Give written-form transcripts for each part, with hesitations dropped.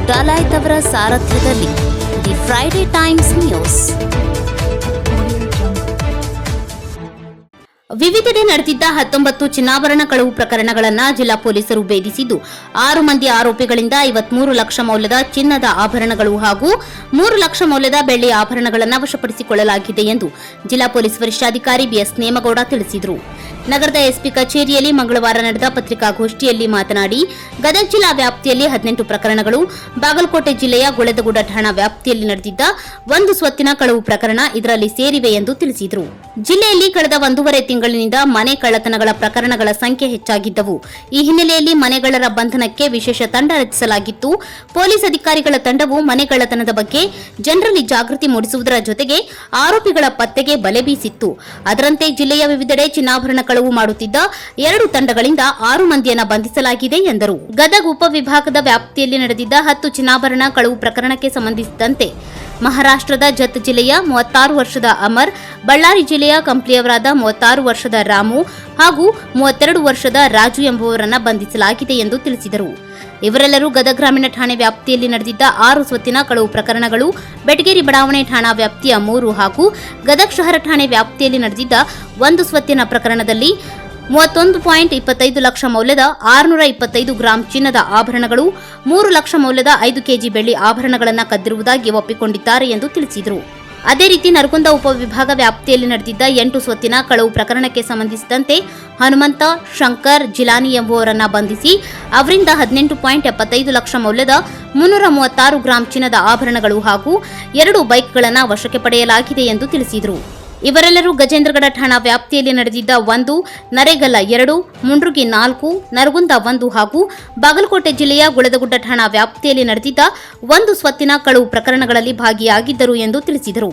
ಡಲಾಯ್ತ್ ಅವರ ಸಾರಥ್ಯದಲ್ಲಿ the Friday times news. ವಿವಿಧೆಡೆ ನಡೆದಿದ್ದ 19 ಚಿನ್ನಾಭರಣ ಕಳವು ಪ್ರಕರಣಗಳನ್ನು ಜಿಲ್ಲಾ ಪೊಲೀಸರು ಭೇದಿಸಿದ್ದು 6 ಮಂದಿ ಆರೋಪಿಗಳಿಂದ 53 ಲಕ್ಷ ಮೌಲ್ಯದ ಚಿನ್ನದ ಆಭರಣಗಳು ಹಾಗೂ 3 ಲಕ್ಷ ಮೌಲ್ಯದ ಬೆಳ್ಳಿ ಆಭರಣಗಳನ್ನು ವಶಪಡಿಸಿಕೊಳ್ಳಲಾಗಿದೆ ಎಂದು ಜಿಲ್ಲಾ ಪೊಲೀಸ್ ವರಿಷ್ಠಾಧಿಕಾರಿ ಬಿಎಸ್ ನೇಮಗೌಡ ತಿಳಿಸಿದರು. ನಗರದ ಎಸ್ಪಿ ಕಚೇರಿಯಲ್ಲಿ ಮಂಗಳವಾರ ನಡೆದ ಪತ್ರಿಕಾಗೋಷ್ಠಿಯಲ್ಲಿ ಮಾತನಾಡಿ, ಗದಗ ಜಿಲ್ಲಾ ವ್ಯಾಪ್ತಿಯಲ್ಲಿ 18 ಪ್ರಕರಣಗಳು, ಬಾಗಲಕೋಟೆ ಜಿಲ್ಲೆಯ ಗುಳೆದಗುಡ್ಡ ಠಾಣಾ ವ್ಯಾಪ್ತಿಯಲ್ಲಿ ನಡೆದಿದ್ದ 1 ಸ್ವತ್ತಿನ ಕಳವು ಪ್ರಕರಣ ಇದರಲ್ಲಿ ಸೇರಿವೆ ಎಂದು ತಿಳಿಸಿದರು. ಜಿಲ್ಲೆಯಲ್ಲಿ ಕಳೆದ 1.5 ತಿಂಗಳಿನಿಂದ ಮನೆ ಕಳ್ಳತನಗಳ ಪ್ರಕರಣಗಳ ಸಂಖ್ಯೆ ಹೆಚ್ಚಾಗಿದ್ದವು. ಈ ಹಿನ್ನೆಲೆಯಲ್ಲಿ ಮನೆಗಳ್ಳರ ಬಂಧನಕ್ಕೆ ವಿಶೇಷ ತಂಡ ರಚಿಸಲಾಗಿತ್ತು. ಪೊಲೀಸ್ ಅಧಿಕಾರಿಗಳ ತಂಡವು ಮನೆ ಕಳ್ಳತನದ ಬಗ್ಗೆ ಜನರಲ್ಲಿ ಜಾಗೃತಿ ಮೂಡಿಸುವುದರ ಜೊತೆಗೆ ಆರೋಪಿಗಳ ಪತ್ತೆಗೆ ಬಲೆ ಬೀಸಿತ್ತು. ಅದರಂತೆ ಜಿಲ್ಲೆಯ ವಿವಿಧೆಡೆ ಚಿನ್ನಾಭರಣ ಕಳವು ಮಾಡುತ್ತಿದ್ದ 2 ತಂಡಗಳಿಂದ 6 ಮಂದಿಯನ್ನು ಬಂಧಿಸಲಾಗಿದೆ ಎಂದರು. ಗದಗ ಉಪವಿಭಾಗದ ವ್ಯಾಪ್ತಿಯಲ್ಲಿ ನಡೆದಿದ್ದ 10 ಚಿನ್ನಾಭರಣ ಕಳವು ಪ್ರಕರಣಕ್ಕೆ ಸಂಬಂಧಿಸಿದಂತೆ ಮಹಾರಾಷ್ಟ್ರದ ಜತ್ ಜಿಲ್ಲೆಯ 36 ವರ್ಷದ ಅಮರ್, ಬಳ್ಳಾರಿ ಜಿಲ್ಲೆಯ ಕಂಪ್ಲಿಯವರಾದ 36 ವರ್ಷದ ರಾಮು ಹಾಗೂ 32 ವರ್ಷದ ರಾಜು ಎಂಬುವರನ್ನು ಬಂಧಿಸಲಾಗಿದೆ ಎಂದು ತಿಳಿಸಿದರು. ಇವರೆಲ್ಲರೂ ಗದಗ ಗ್ರಾಮೀಣ ಠಾಣೆ ವ್ಯಾಪ್ತಿಯಲ್ಲಿ ನಡೆದಿದ್ದ 6 ಸ್ವತ್ತಿನ ಕಳವು ಪ್ರಕರಣಗಳು, ಬೆಟಗೇರಿ ಬಡಾವಣೆ ಠಾಣಾ ವ್ಯಾಪ್ತಿಯ 3 ಹಾಗೂ ಗದಗ ಶಹರ ಠಾಣೆ ವ್ಯಾಪ್ತಿಯಲ್ಲಿ ನಡೆದಿದ್ದ 1 ಸ್ವತ್ತಿನ ಪ್ರಕರಣದಲ್ಲಿ 31.25 ಲಕ್ಷ ಮೌಲ್ಯದ 625 ಗ್ರಾಂ ಚಿನ್ನದ ಆಭರಣಗಳು, 3 ಲಕ್ಷ ಮೌಲ್ಯದ 5 ಕೆಜಿ ಬೆಳ್ಳಿ ಆಭರಣಗಳನ್ನು ಕದ್ದಿರುವುದಾಗಿ ಒಪ್ಪಿಕೊಂಡಿದ್ದಾರೆ ಎಂದು ತಿಳಿಸಿದರು. ಅದೇ ರೀತಿ ನರಗುಂದ ಉಪವಿಭಾಗ ವ್ಯಾಪ್ತಿಯಲ್ಲಿ ನಡೆದಿದ್ದ 8 ಸ್ವತ್ತಿನ ಕಳವು ಪ್ರಕರಣಕ್ಕೆ ಸಂಬಂಧಿಸಿದಂತೆ ಹನುಮಂತ, ಶಂಕರ್, ಜಿಲಾನಿ ಎಂಬುವರನ್ನು ಬಂಧಿಸಿ ಅವರಿಂದ 18.75 ಲಕ್ಷ ಮೌಲ್ಯದ 336 ಗ್ರಾಂ ಚಿನ್ನದ ಆಭರಣಗಳು ಹಾಗೂ 2 ಬೈಕ್ಗಳನ್ನು ವಶಕ್ಕೆ ಪಡೆಯಲಾಗಿದೆ ಎಂದು ತಿಳಿಸಿದರು. ಇವರೆಲ್ಲರೂ ಗಜೇಂದ್ರಗಡ ಠಾಣಾ ವ್ಯಾಪ್ತಿಯಲ್ಲಿ ನಡೆದಿದ್ದ 1, ನರೇಗಲ್ಲ 2, ಮುಂಡ್ರುಗಿ 4, ನರಗುಂದ 1 ಹಾಗೂ ಬಾಗಲಕೋಟೆ ಜಿಲ್ಲೆಯ ಗುಳೆದಗುಡ್ಡ ಠಾಣಾ ವ್ಯಾಪ್ತಿಯಲ್ಲಿ ನಡೆದಿದ್ದ 1 ಸ್ವತ್ತಿನ ಕಳವು ಪ್ರಕರಣಗಳಲ್ಲಿ ಭಾಗಿಯಾಗಿದ್ದರು ಎಂದು ತಿಳಿಸಿದರು.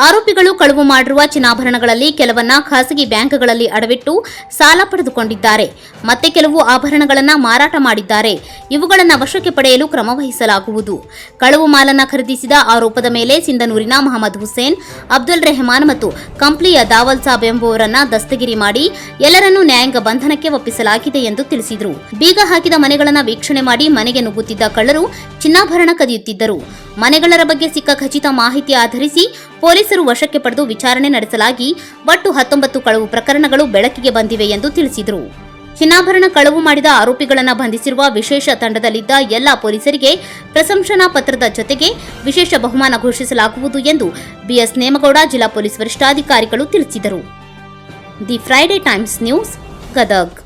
ಆರೋಪಿಗಳು ಕಳವು ಮಾಡಿರುವ ಚಿನ್ನಾಭರಣಗಳಲ್ಲಿ ಕೆಲವನ್ನ ಖಾಸಗಿ ಬ್ಯಾಂಕ್ಗಳಲ್ಲಿ ಅಡವಿಟ್ಟು ಸಾಲ ಪಡೆದುಕೊಂಡಿದ್ದಾರೆ. ಮತ್ತೆ ಕೆಲವು ಆಭರಣಗಳನ್ನು ಮಾರಾಟ ಮಾಡಿದ್ದಾರೆ. ಇವುಗಳನ್ನು ವಶಕ್ಕೆ ಪಡೆಯಲು ಕ್ರಮ ವಹಿಸಲಾಗುವುದು. ಕಳವು ಮಾಲನ್ನು ಖರೀದಿಸಿದ ಆರೋಪದ ಮೇಲೆ ಸಿಂಧನೂರಿನ ಮಹಮ್ಮದ್ ಹುಸೇನ್, ಅಬ್ದುಲ್ ರೆಹಮಾನ್ ಮತ್ತು ಕಂಪ್ಲಿಯ ದಾವಲ್ ಸಾಬ್ ಎಂಬುವರನ್ನ ದಸ್ತಗಿರಿ ಮಾಡಿ ಎಲ್ಲರನ್ನೂ ನ್ಯಾಯಾಂಗ ಬಂಧನಕ್ಕೆ ಒಪ್ಪಿಸಲಾಗಿದೆ ಎಂದು ತಿಳಿಸಿದರು. ಬೀಗ ಹಾಕಿದ ಮನೆಗಳನ್ನು ವೀಕ್ಷಣೆ ಮಾಡಿ ಮನೆಗೆ ನುಗ್ಗುತ್ತಿದ್ದ ಕಳ್ಳರು ಚಿನ್ನಾಭರಣ ಕದಿಯುತ್ತಿದ್ದರು. ಮನೆಗಳರ ಬಗ್ಗೆ ಸಿಕ್ಕ ಖಚಿತ ಮಾಹಿತಿ ಆಧರಿಸಿ ಪೊಲೀಸರು ವಶಕ್ಕೆ ಪಡೆದು ವಿಚಾರಣೆ ನಡೆಸಲಾಗಿ ಒಟ್ಟು 19 ಕಳವು ಪ್ರಕರಣಗಳು ಬೆಳಕಿಗೆ ಬಂದಿವೆ ಎಂದು ತಿಳಿಸಿದರು. ಚಿನ್ನಾಭರಣ ಕಳವು ಮಾಡಿದ ಆರೋಪಿಗಳನ್ನು ಬಂಧಿಸಿರುವ ವಿಶೇಷ ತಂಡದಲ್ಲಿದ್ದ ಎಲ್ಲಾ ಪೊಲೀಸರಿಗೆ ಪ್ರಶಂಸನಾ ಪತ್ರದ ಜೊತೆಗೆ ವಿಶೇಷ ಬಹುಮಾನ ಘೋಷಿಸಲಾಗುವುದು ಎಂದು ಬಿಎಸ್ ನೇಮಗೌಡ ಜಿಲ್ಲಾ ಪೊಲೀಸ್ ವರಿಷ್ಠಾಧಿಕಾರಿಗಳು ತಿಳಿಸಿದರು. The Friday times news, Gadag.